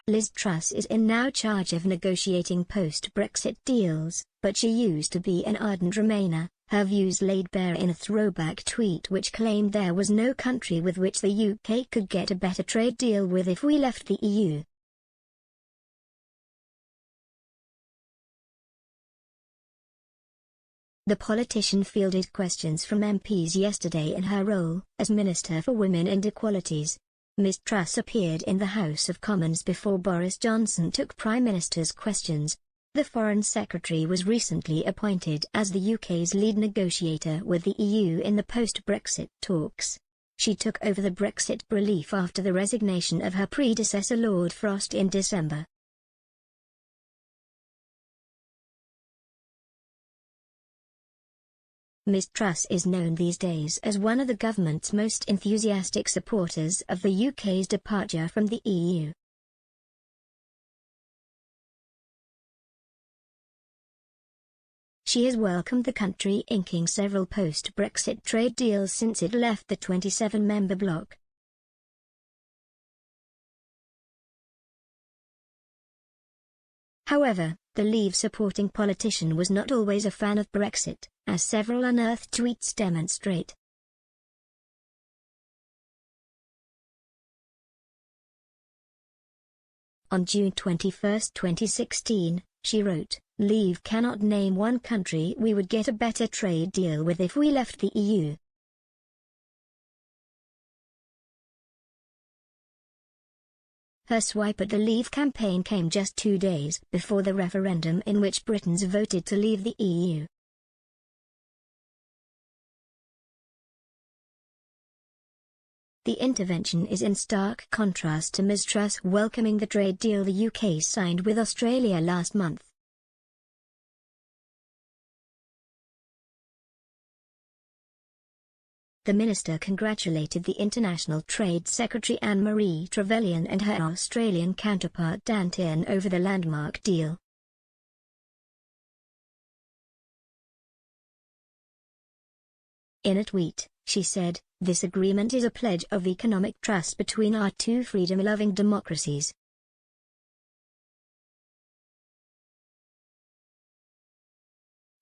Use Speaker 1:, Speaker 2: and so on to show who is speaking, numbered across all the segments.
Speaker 1: Liz Truss is now charge of negotiating post-Brexit deals, but she used to be an ardent Remainer, her views laid bare in a throwback tweet which claimed there was no country with which the UK could get a better trade deal with if we left the EU. The politician fielded questions from MPs yesterday in her role as Minister for Women and Equalities. Ms Truss appeared in the House of Commons before Boris Johnson took Prime Minister's questions. The Foreign Secretary was recently appointed as the UK's lead negotiator with the EU in the post-Brexit talks. She took over the Brexit relief after the resignation of her predecessor Lord Frost in December. Ms Truss is known these days as one of the government's most enthusiastic supporters of the UK's departure from the EU. She has welcomed the country inking several post-Brexit trade deals since it left the 27-member bloc. However, the Leave-supporting politician was not always a fan of Brexit, as several unearthed tweets demonstrate. On June 21, 2016, she wrote, "Leave cannot name one country we would get a better trade deal with if we left the EU." Her swipe at the Leave campaign came just 2 days before the referendum in which Britons voted to leave the EU. The intervention is in stark contrast to Ms Truss welcoming the trade deal the UK signed with Australia last month. The minister congratulated the International Trade Secretary Anne-Marie Trevelyan and her Australian counterpart Dan Tehan over the landmark deal. In a tweet, she said, "This agreement is a pledge of economic trust between our two freedom-loving democracies."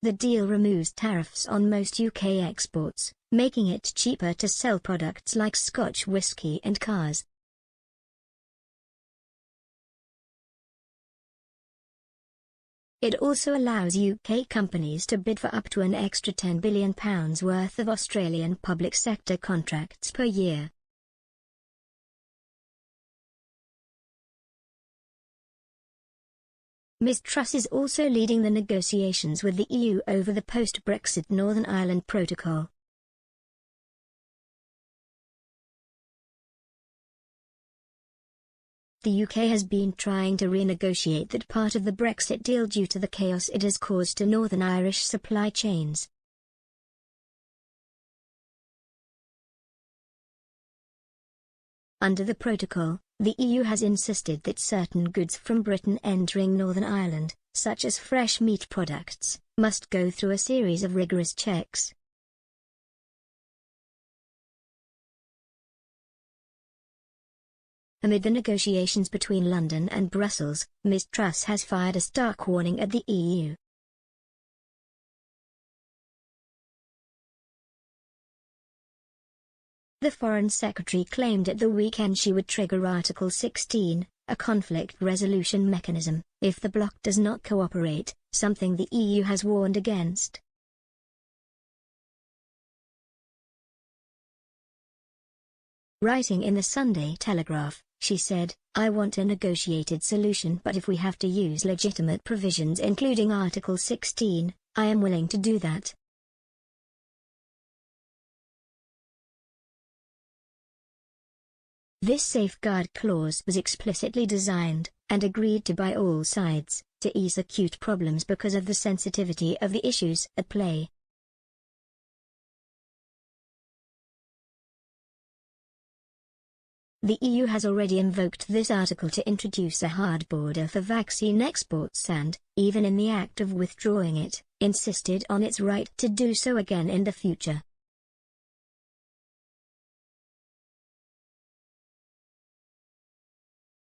Speaker 1: The deal removes tariffs on most UK exports, making it cheaper to sell products like Scotch whisky and cars. It also allows UK companies to bid for up to an extra £10 billion worth of Australian public sector contracts per year. Ms Truss is also leading the negotiations with the EU over the post-Brexit Northern Ireland Protocol. The UK has been trying to renegotiate that part of the Brexit deal due to the chaos it has caused to Northern Irish supply chains. Under the protocol, the EU has insisted that certain goods from Britain entering Northern Ireland, such as fresh meat products, must go through a series of rigorous checks. Amid the negotiations between London and Brussels, Ms Truss has fired a stark warning at the EU. The Foreign Secretary claimed at the weekend she would trigger Article 16, a conflict resolution mechanism, if the bloc does not cooperate, something the EU has warned against. Writing in the Sunday Telegraph, she said, "I want a negotiated solution, but if we have to use legitimate provisions including Article 16, I am willing to do that." This safeguard clause was explicitly designed, and agreed to by all sides, to ease acute problems because of the sensitivity of the issues at play. The EU has already invoked this article to introduce a hard border for vaccine exports and, even in the act of withdrawing it, insisted on its right to do so again in the future.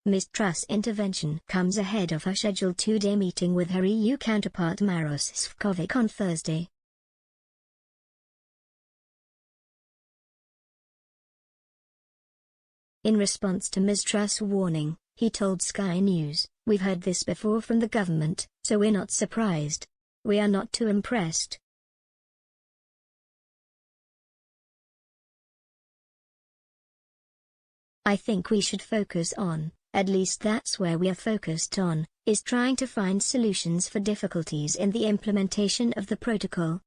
Speaker 1: Ms. Truss' intervention comes ahead of her scheduled two-day meeting with her EU counterpart Maroš Šefčovič on Thursday. In response to Ms. Truss' warning, he told Sky News, "We've heard this before from the government, so we're not surprised. We are not too impressed." "I think we should focus on, at least that's where we are focused on, is trying to find solutions for difficulties in the implementation of the protocol."